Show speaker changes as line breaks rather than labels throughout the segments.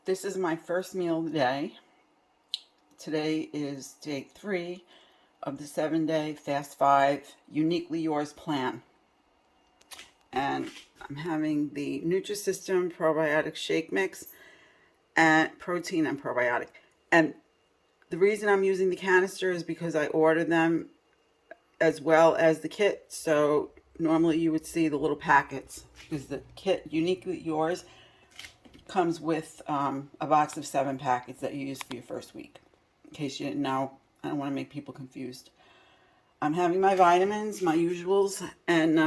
This is my first meal of the day. Today is day 3 of the 7-day Fast 5 Uniquely Yours plan. And I'm having the Nutrisystem probiotic shake mix and protein and probiotic. And the reason I'm using the canister is because I ordered them as well as the kit. So normally you would see the little packets because the kit Uniquely Yours comes with a box of 7 packets that you use for your first week. In case you didn't know, I don't want to make people confused. I'm having my vitamins, my usuals, and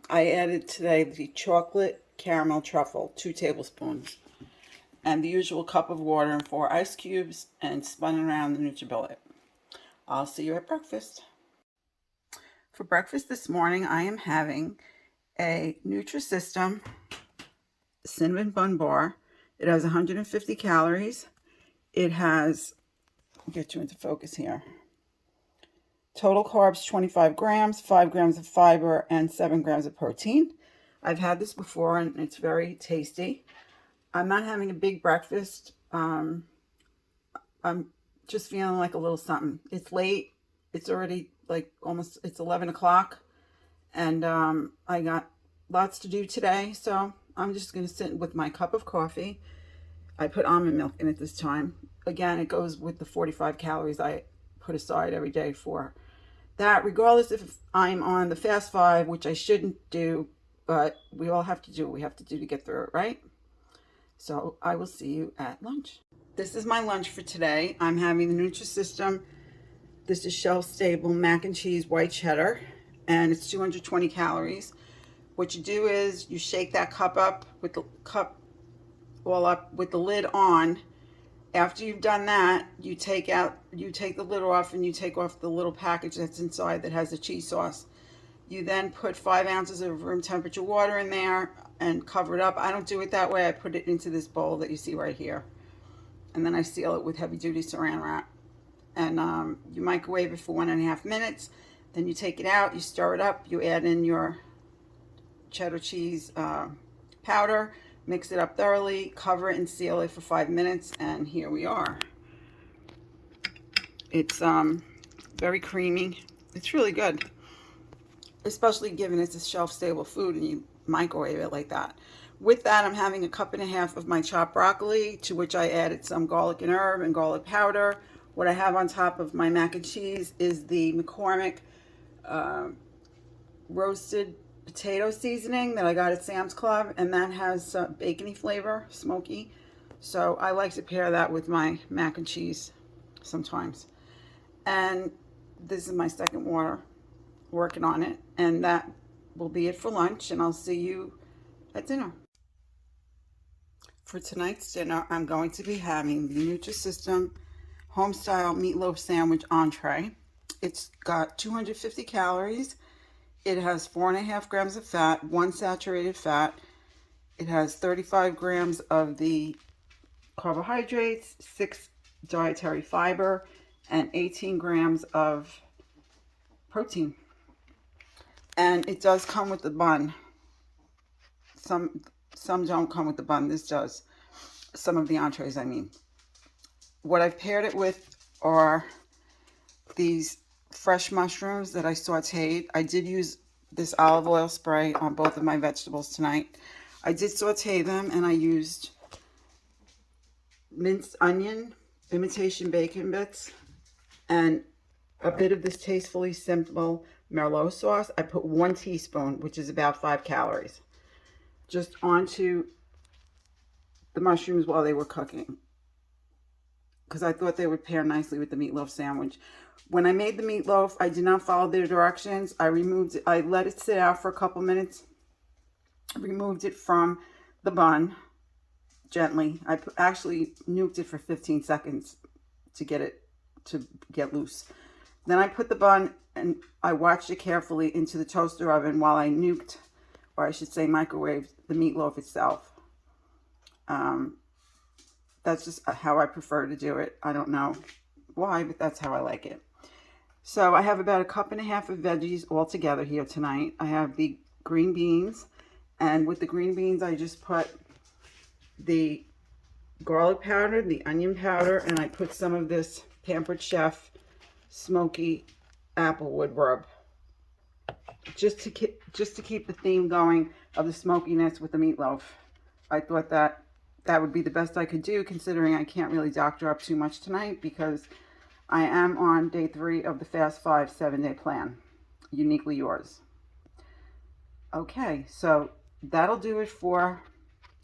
I added today the chocolate caramel truffle, 2 tablespoons, and the usual cup of water and 4 ice cubes, and spun around the NutriBullet. I'll see you at breakfast. For breakfast this morning, I am having a Nutrisystem cinnamon bun bar. It has 150 calories. It has, I'll get you into focus here. Total carbs, 25 grams, 5 grams of fiber, and 7 grams of protein. I've had this before, and it's very tasty. I'm not having a big breakfast. I'm just feeling like a little something. It's late. It's already it's 11 o'clock. And I got lots to do today, so I'm just going to sit with my cup of coffee. I put almond milk in it this time. Again, it goes with the 45 calories I put aside every day for that, regardless if I'm on the Fast 5, which I shouldn't do, but we all have to do what we have to do to get through it, right? So I will see you at lunch. This is my lunch for today. I'm having the Nutrisystem. This is shelf-stable mac and cheese white cheddar, and it's 220 calories. What you do is you shake that cup up with the cup all up with the lid on. After you've done that, you take the lid off and you take off the little package that's inside that has the cheese sauce. You then put 5 ounces of room temperature water in there and cover it up. I don't do it that way. I put it into this bowl that you see right here. And then I seal it with heavy duty saran wrap. And you microwave it for 1.5 minutes. Then you take it out, you stir it up, you add in your cheddar cheese powder, mix it up thoroughly, cover it and seal it for 5 minutes, and here we are. It's very creamy. It's really good, especially given it's a shelf-stable food and you microwave it like that. With that, I'm having a 1.5 cups of my chopped broccoli, to which I added some garlic and herb and garlic powder. What I have on top of my mac and cheese is the McCormick roasted potato seasoning that I got at Sam's Club, and that has bacony flavor, smoky. So I like to pair that with my mac and cheese sometimes. And this is my second water, working on it, and that will be it for lunch, and I'll see you at dinner. For tonight's dinner, I'm going to be having the Nutrisystem Homestyle Meatloaf Sandwich entree. It's got 250 calories. It has 4.5 grams of fat, 1 saturated fat. It has 35 grams of the carbohydrates, 6 dietary fiber, and 18 grams of protein. And it does come with the bun. Some don't come with the bun. This does. Some of the entrees, I mean. What I've paired it with are these fresh mushrooms that I sauteed. I did use this olive oil spray on both of my vegetables tonight. I did saute them, and I used minced onion, imitation bacon bits, and a bit of this tastefully simple Merlot sauce. I put 1 teaspoon, which is about 5 calories, just onto the mushrooms while they were cooking, because I thought they would pair nicely with the meatloaf sandwich. When I made the meatloaf, I did not follow their directions. I removed it. I let it sit out for a couple minutes. Removed it from the bun gently. I actually nuked it for 15 seconds to get it to get loose. Then I put the bun, and I watched it carefully into the toaster oven while I nuked, or I should say microwaved, the meatloaf itself. That's just how I prefer to do it. I don't know why, but that's how I like it. So I have about 1.5 cups of veggies all together here tonight. I have the green beans, and with the green beans, I just put the garlic powder, the onion powder, and I put some of this Pampered Chef smoky applewood rub. Just to keep the theme going of the smokiness with the meatloaf. I thought that would be the best I could do, considering I can't really doctor up too much tonight because I am on day 3 of the Fast 5 7-day plan. Uniquely yours. Okay, so that'll do it for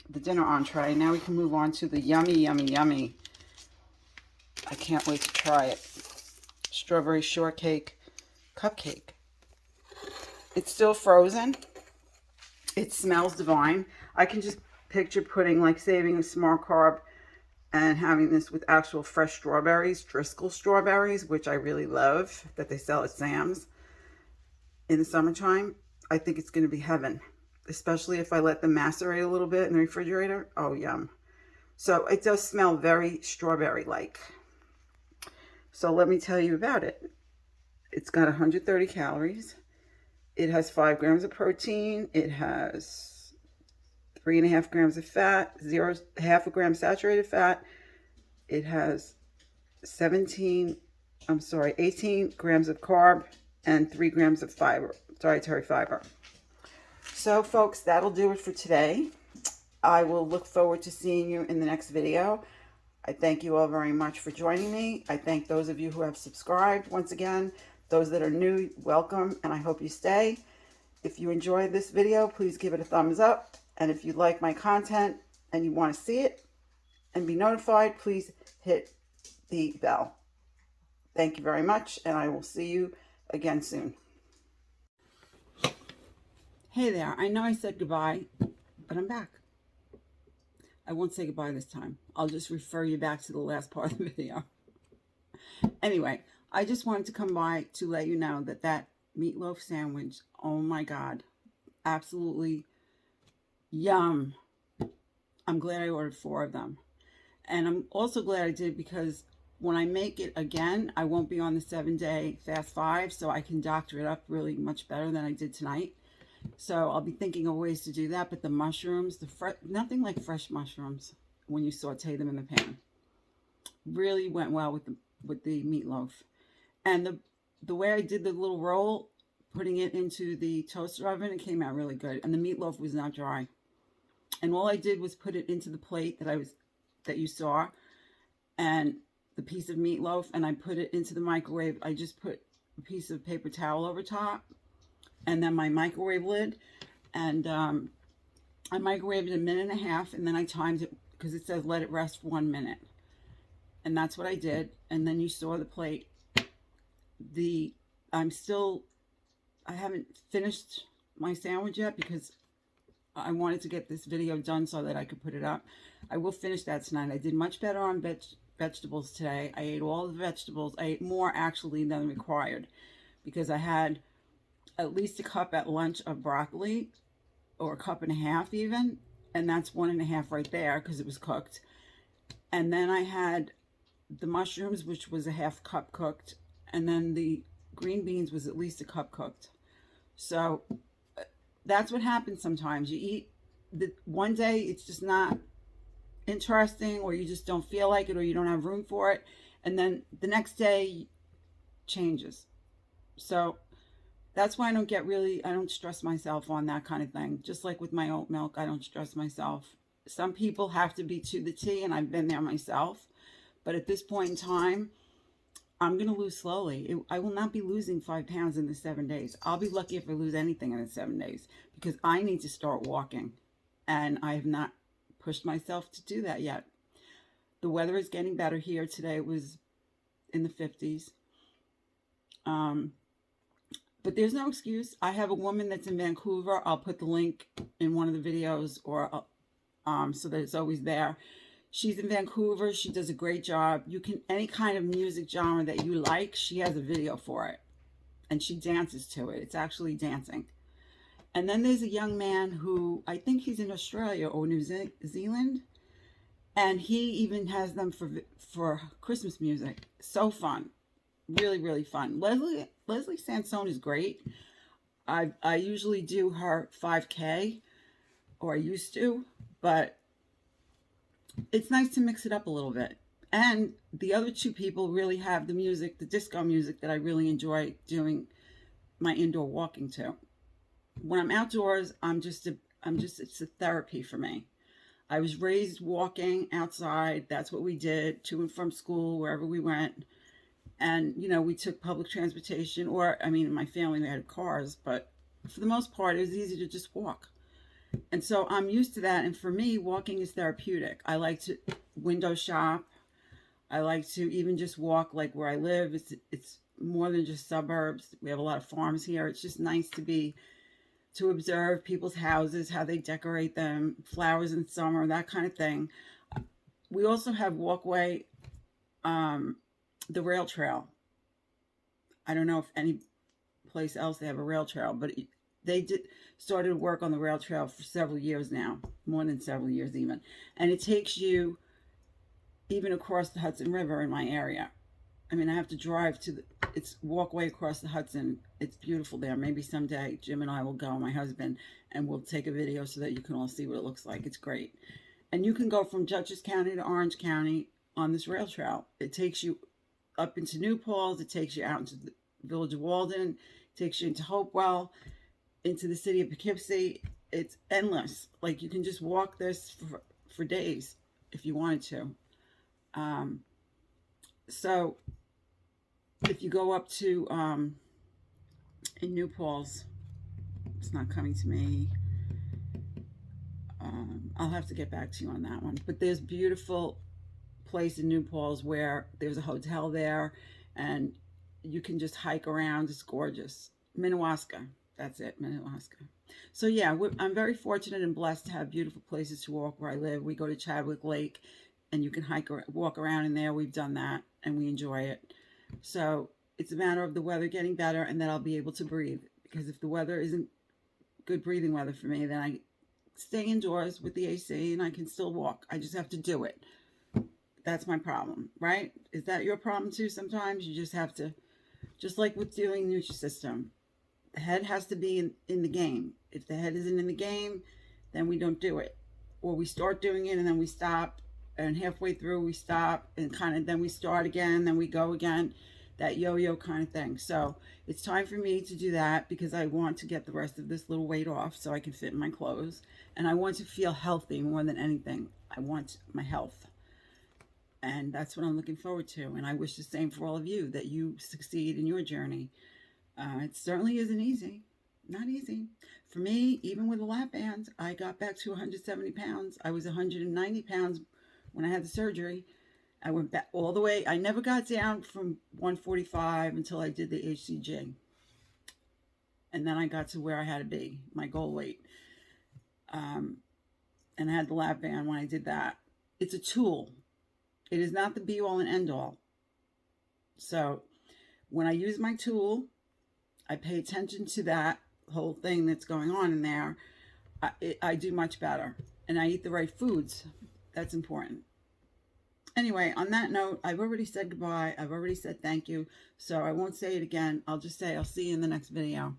the dinner entree. Now we can move on to the yummy, yummy, yummy. I can't wait to try it. Strawberry shortcake cupcake. It's still frozen. It smells divine. I can just picture putting, like, saving a small carb and having this with actual fresh strawberries, Driscoll strawberries, which I really love, that they sell at Sam's in the summertime. I think it's going to be heaven, especially if I let them macerate a little bit in the refrigerator. Oh, yum. So it does smell very strawberry-like. So let me tell you about it. It's got 130 calories. It has 5 grams of protein. It has 3.5 grams of fat, half a gram saturated fat. It has 18 grams of carb and 3 grams of fiber, dietary fiber. So folks, that'll do it for today. I will look forward to seeing you in the next video. I thank you all very much for joining me. I thank those of you who have subscribed once again. Those that are new, welcome, and I hope you stay. If you enjoyed this video, please give it a thumbs up. And if you like my content and you want to see it and be notified, please hit the bell. Thank you very much, and I will see you again soon. Hey there, I know I said goodbye, but I'm back. I won't say goodbye this time. I'll just refer you back to the last part of the video. Anyway, I just wanted to come by to let you know that that meatloaf sandwich, oh my God, absolutely yum. I'm glad I ordered 4 of them. And I'm also glad I did because when I make it again, I won't be on the 7-day fast 5, so I can doctor it up really much better than I did tonight. So I'll be thinking of ways to do that. But the mushrooms, nothing like fresh mushrooms when you saute them in the pan. Really went well with the meatloaf. And the way I did the little roll, putting it into the toaster oven, it came out really good. And the meatloaf was not dry. And all I did was put it into the plate that you saw, and the piece of meatloaf, and I put it into the microwave. I just put a piece of paper towel over top, and then my microwave lid, and I microwaved it 1.5 minutes, and then I timed it because it says let it rest for 1 minute, and that's what I did. And then you saw the plate. I haven't finished my sandwich yet because I wanted to get this video done so that I could put it up. I will finish that tonight. I did much better on vegetables today. I ate all the vegetables. I ate more actually than required because I had at least a cup at lunch of broccoli, or 1.5 cups even, and that's 1.5 right there because it was cooked. And then I had the mushrooms, which was a 1/2 cup cooked, and then the green beans was at least a cup cooked. So that's what happens sometimes. You eat one day, it's just not interesting, or you just don't feel like it, or you don't have room for it, and then the next day changes. So that's why I don't stress myself on that kind of thing. Just like with my oat milk, I don't stress myself. Some people have to be to the T, and I've been there myself. But at this point in time, I'm going to lose slowly. I will not be losing 5 pounds in the 7 days. I'll be lucky if I lose anything in the 7 days because I need to start walking. And I have not pushed myself to do that yet. The weather is getting better here. Today it was in the 50s. But there's no excuse. I have a woman that's in Vancouver. I'll put the link in one of the videos, or so that it's always there. She's in Vancouver. She does a great job. You can, any kind of music genre that you like, she has a video for it. And she dances to it. It's actually dancing. And then there's a young man who, I think he's in Australia or New Zealand. And he even has them for Christmas music. So fun. Really, really fun. Leslie Sansone is great. I usually do her 5K, or I used to, but it's nice to mix it up a little bit. And the other two people really have the music, the disco music that I really enjoy doing my indoor walking to. When I'm outdoors, it's a therapy for me. I was raised walking outside. That's what we did to and from school, wherever we went. And, we took public transportation, or, I mean, in my family, we had cars, but for the most part, it was easy to just walk. And so I'm used to that. And for me, walking is therapeutic. I like to window shop. I like to even just walk like where I live. It's more than just suburbs. We have a lot of farms here. It's just nice to observe people's houses, how they decorate them, flowers in summer, that kind of thing. We also have walkway, the rail trail. I don't know if any place else they have a rail trail, but they did started work on the rail trail for several years now, more than several years even, and it takes you even across the Hudson River in my area. I mean, I have to drive to it's walkway across the Hudson. It's beautiful there. Maybe someday Jim and I will go, my husband, and we'll take a video so that you can all see what it looks like. It's great. And you can go from Dutchess County to Orange County on this rail trail. It takes you up into New Paltz. It takes you out into the village of Walden. It takes you into Hopewell, into the city of Poughkeepsie. It's endless. Like, you can just walk this for days if you wanted to. So if you go up to in New Paltz, it's not coming to me. I'll have to get back to you on that one. But there's beautiful place in New Paltz where there's a hotel there, and you can just hike around. It's gorgeous. Minnewaska. That's it, Minnewaska. So yeah, I'm very fortunate and blessed to have beautiful places to walk where I live. We go to Chadwick Lake, and you can walk around in there. We've done that, and we enjoy it. So it's a matter of the weather getting better, and that I'll be able to breathe. Because if the weather isn't good breathing weather for me, then I stay indoors with the AC, and I can still walk. I just have to do it. That's my problem, right? Is that your problem too? Sometimes you just have to, just like with doing Nutrisystem, the head has to be in the game. If the head isn't in the game, then we don't do it. Or we start doing it and then we stop, and halfway through we stop, and kind of then we start again, then we go again, that yo-yo kind of thing. So it's time for me to do that, because I want to get the rest of this little weight off so I can fit in my clothes. And I want to feel healthy more than anything. I want my health. And that's what I'm looking forward to. And I wish the same for all of you, that you succeed in your journey. It certainly isn't easy. Not easy. For me, even with a lap band, I got back to 170 pounds. I was 190 pounds when I had the surgery. I went back all the way. I never got down from 145 until I did the HCG. And then I got to where I had to be, my goal weight. And I had the lap band when I did that. It's a tool. It is not the be-all and end-all. So when I use my tool, I pay attention to that whole thing that's going on in there. I do much better. And I eat the right foods. That's important. Anyway, on that note, I've already said goodbye. I've already said thank you. So I won't say it again. I'll just say I'll see you in the next video.